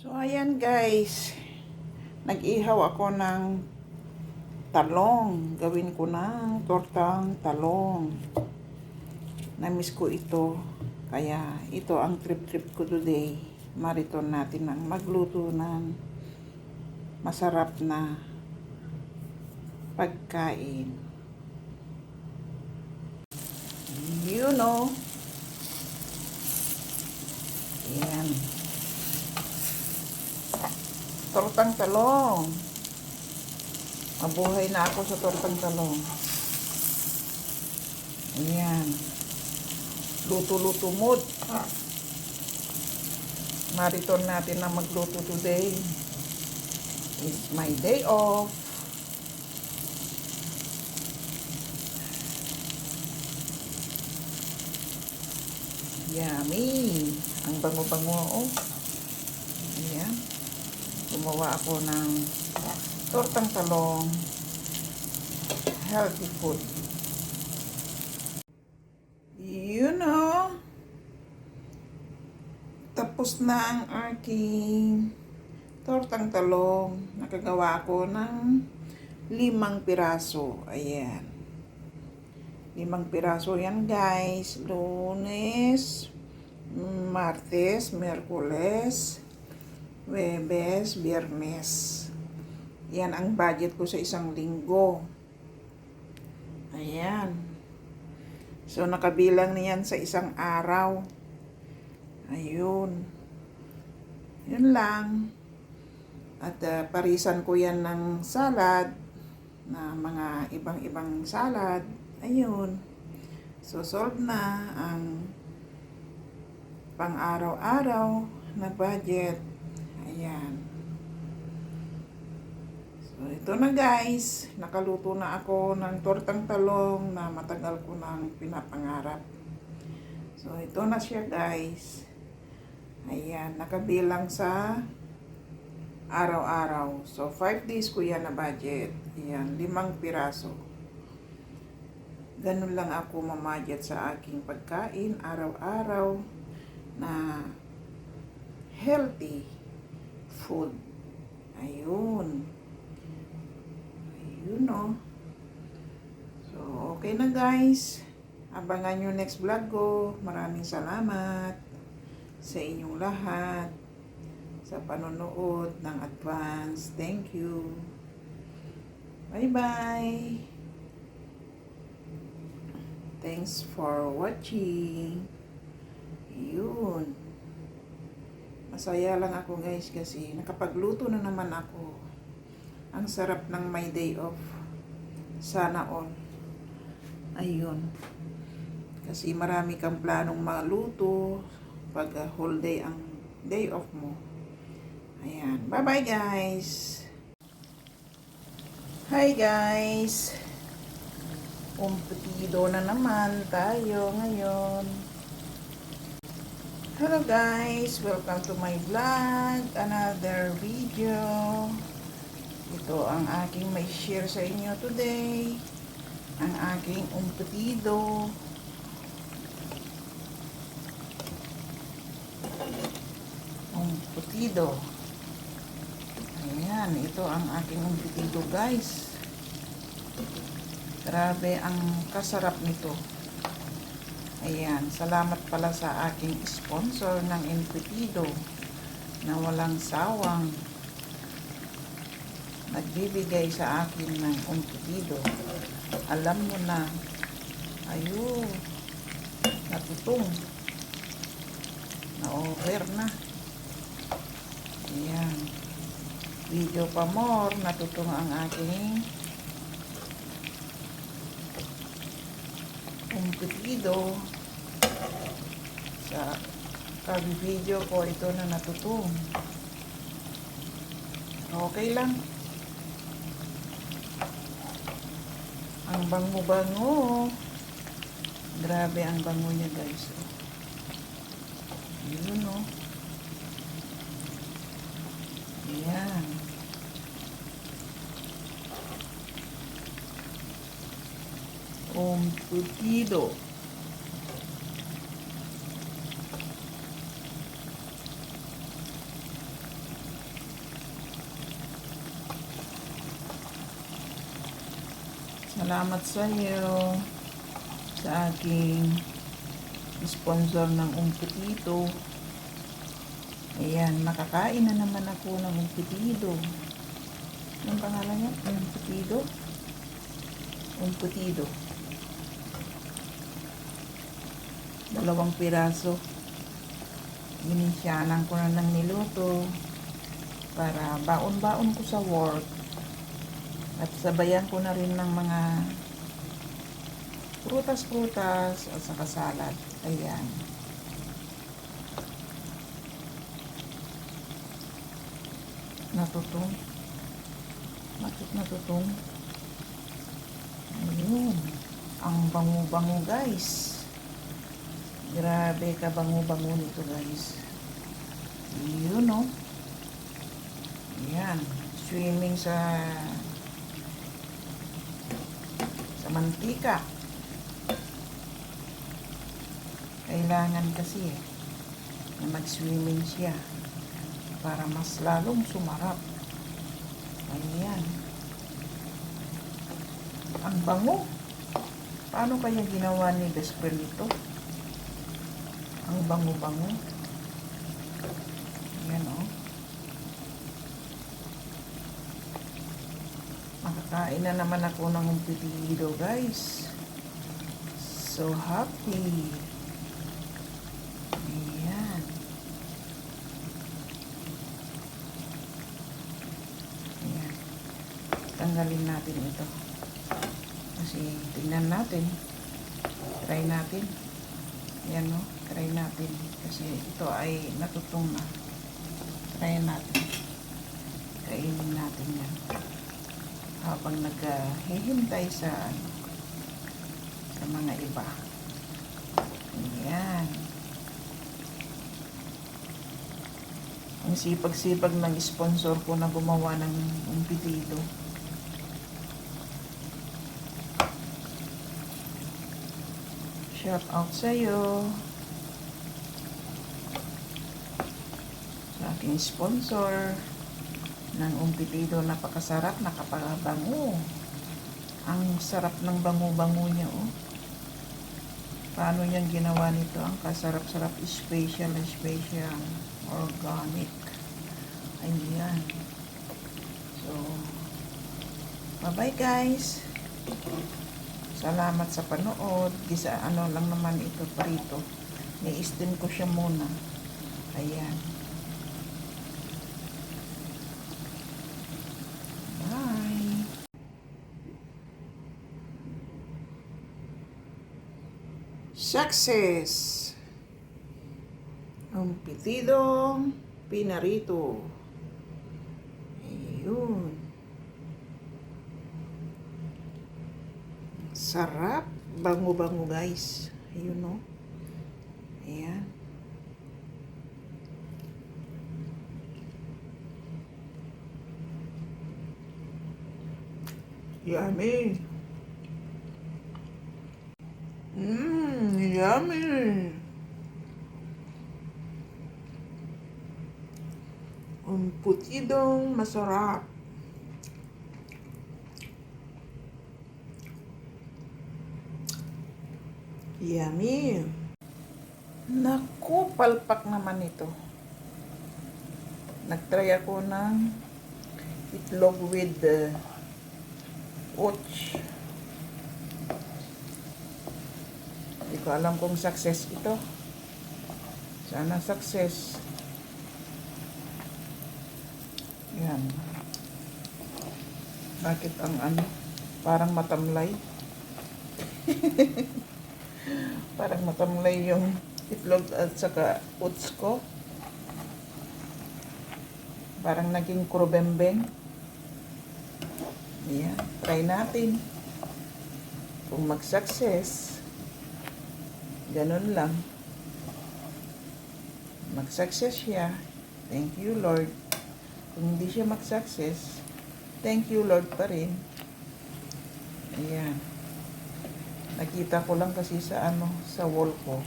So, ayan guys. Nag-ihaw ako ng talong. Gawin ko ng tortang talong. Namiss ko ito. Kaya ito ang trip ko today. Mariton natin ang magluto ng masarap na pagkain. You know. Ayan. Tortang talong. Mabuhay na ako sa tortang talong. Ayan. Luto-luto mood. Mariton natin na magluto today. It's my day off. Yummy. Ang bango-bango, oh. Ayan. Gumawa ako ng tortang talong. Healthy food. You know. Tapos na ang aking tortang talong. Nakagawa ako ng 5 piraso. Ayan. 5 piraso yan guys. Lunes, Martes, Miyerkules, Huwebes, Biyernes. Yan ang budget ko sa isang linggo. Ayan. So, nakabilang niyan sa isang araw. Ayun. Yun lang. At parisan ko yan ng salad. Na mga ibang-ibang salad. Ayun. So, solve na ang pang-araw-araw na budget. Ayan. So, ito na guys. Nakaluto na ako ng tortang talong na matagal ko nang pinapangarap. So, ito na siya guys. Ayan. Nakabilang sa araw-araw. So, 5 days ko yan na budget. Ayan. 5 piraso. Ganun lang ako mamadget sa aking pagkain araw-araw na healthy food. Ayun. Ayun, no. So, okay na guys. Abangan nyo next vlog ko. Maraming salamat sa inyong lahat sa panonood ng advance. Thank you. Bye-bye. Thanks for watching. Yun. Masaya lang ako guys kasi nakapagluto na naman ako. Ang sarap ng my day off. Sana all. Ayun. Kasi marami kang planong maluto pag whole day ang day off mo. Ayan. Bye-bye guys. Hi guys. Kumpetido na naman tayo ngayon. Hello guys, welcome to my vlog, another video. Ito ang aking may share sa inyo today. Ang aking umpetido. Umpetido. Ayan, ito ang aking umpetido guys. Grabe ang kasarap nito. Ayan, salamat pala sa aking sponsor ng Impetido na walang sawang nagbibigay sa akin ng Impetido. Alam mo na, ayun, natutong, na-over na. Ayan, video pa more, natutong ang aking umpetido. Sa video ko ito na natutong. Okay lang. Ang bango-bango. Grabe ang bango niya guys. Yun o. Ayan. Umpetido. Salamat sa iyo sa aking sponsor ng umpitido. Ayan, makakain na naman ako ng umpitido. Anong pangalan niya? Umpitido? Umpitido. 2 piraso. Ginisyanan ko na ng niluto para baon-baon ko sa work. At sabayan ko na rin ng mga prutas-prutas at saka salad. Ayan. Natutong. Bakit natutong? Ayun. Ang bango-bango guys. Grabe ka bango-bango nito guys. Yun no. Ayan. Swimming sa mantika. Kailangan kasi na mag-swimming siya para mas lalong sumarap. Ayan. Ang bango. Paano kaya ginawa ni best friend ito? Ang bango-bango. Ayan o. Makakain na naman ako ng umpitido guys. So happy. Ayan. Ayan. Tanggalin natin ito. Kasi tingnan natin. Try natin. Ayan o. Try natin. Kasi ito ay natutong na. Try natin. Kainin natin yan. Habang naghihintay sa mga iba. Ayan. Ang sipag-sipag ng sponsor ko na gumawa ng umpitido. Shout out sa iyo. Sa aking sponsor ng umpitido, napakasarap, nakapabango. Ang sarap ng bango-bango niya, oh. Paano niyang ginawa nito? Ang kasarap-sarap, special, organic. Ayan. So, bye-bye guys. Salamat sa panood. Gisa, ano lang naman ito, parito. Ni-steam ko siya muna. Ayan. Success! Ang pitidong pinarito. Ayun. Sarap. Bango-bango guys. Ayun no. Ayan. Yummy. Yummy. Ang putidong masarap. Yummy. Naku, palpak naman ito. Nagtry ako ng itlog with oats. Hindi ko alam kung success ito. Sana success. Yan. Bakit ang ano? Parang matamlay. Parang matamlay yung itlog at saka oats ko. Parang naging kurubembeng. Yan. Try natin. Kung mag-success, ganun lang. Mag-success siya. Thank you, Lord. Kung hindi siya mag-success, thank you, Lord pa rin. Ayan. Nakita ko lang kasi sa sa wall ko.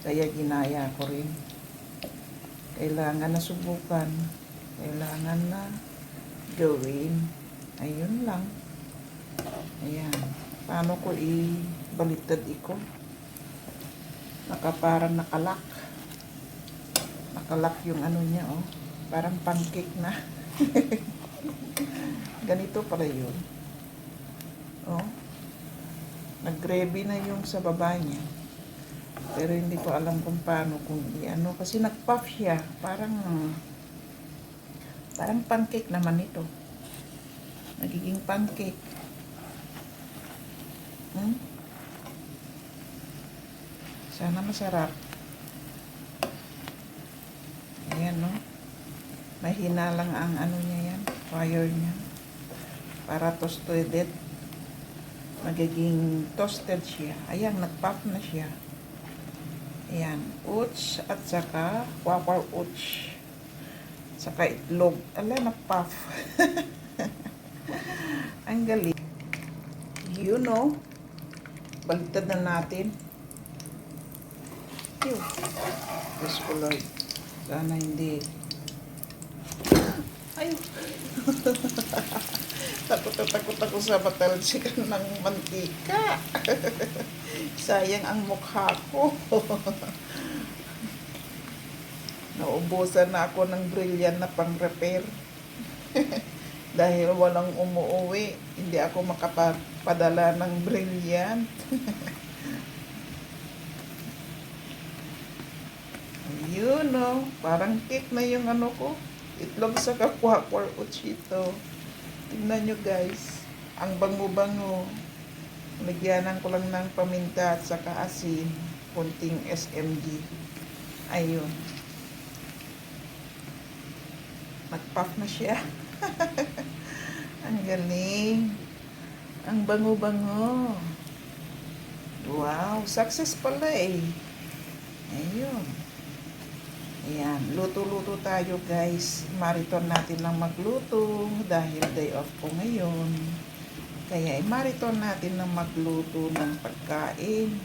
Kaya ginaya ko rin. Kailangan na subukan. Kailangan na gawin. Ayun lang. Ayan. Paano ko ibaliktad iko? Parang nakalak. Nakalak yung ano niya, oh. Parang pancake na. Ganito pala yun. Oh. Nag-gravy na yung sa baba niya. Pero hindi ko alam kung paano, kung i-ano. Kasi nag-puff siya. Parang pancake naman ito. Nagiging pancake. Sana masarap. Ayan, no? Mahina lang ang ano niya yan. Fire niya. Para toasted. Magiging toasted siya. Ayan, nag-puff na siya. Ayan. Oats at saka waffle oats. Saka itlog. Ala, nag-puff. Ang galing. You know. Baliktad na natin. Ew. Diyos ko, Lord. Sana hindi. Ay. Takot ako sa matalsikan ng mantika. Sayang ang mukha ko. Naubusan na ako ng brilliant na pang-repair. Dahil walang umuwi, hindi ako makapadala ng brilliant. Yun, no? Parang cake na yung ano ko. Itlog sa kakwakor uchito. Tingnan nyo, guys. Ang bango-bango. Nagyanan ko lang ng paminta at saka asin. Kunting SMG. Ayun. Nag-puff na siya. Ang galing. Ang bango-bango. Wow. Success pala eh. Ayun. Ayan, luto-luto tayo guys. Marathon natin lang magluto dahil day off ko ngayon. Kaya marathon natin lang magluto ng pagkain.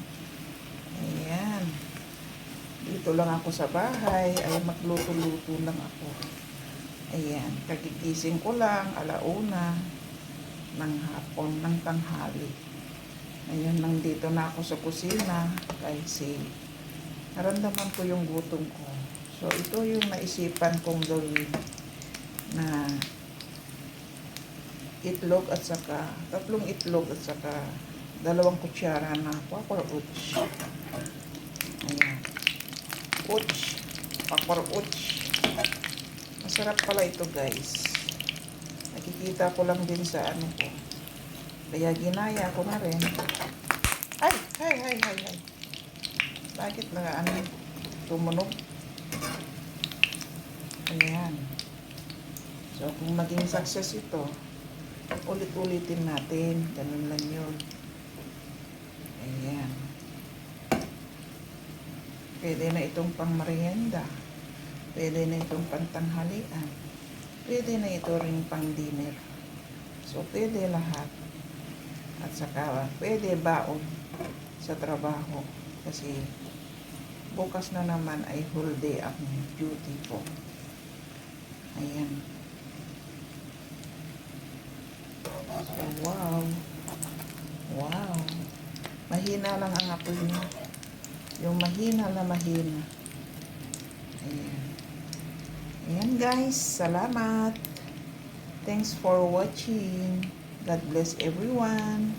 Ayan. Dito lang ako sa bahay ay magluto-luto lang ako. Ayan, kagigising ko lang 1:00 ng hapon ng tanghali. Ngayon nandito na ako sa kusina kasi naramdaman ko yung gutom ko. So, ito yung naisipan kong gawin na itlog at saka, 3 itlog at saka 2 kutsara na waffle oats. Ayan. Oats. Waffle oats. Masarap pala ito, guys. Nakikita ko lang din sa ano ko. Kaya ginaya ko na rin. Ay! Bakit na ano tumunog? Ayan. So, kung maging success ito, ulit-ulitin natin. Ganun lang yun. Ayan. Pwede na itong pang merienda. Pwede na itong pang tanghalian. Pwede na ito rin pang dinner. So, pwede lahat. At saka, pwede baon sa trabaho. Kasi, bukas na naman ay whole day ang duty ko. Ayan. So, wow. Wow. Mahina lang ang apoy niya. Yung mahina na mahina. Ayan. Ayan guys. Salamat. Thanks for watching. God bless everyone.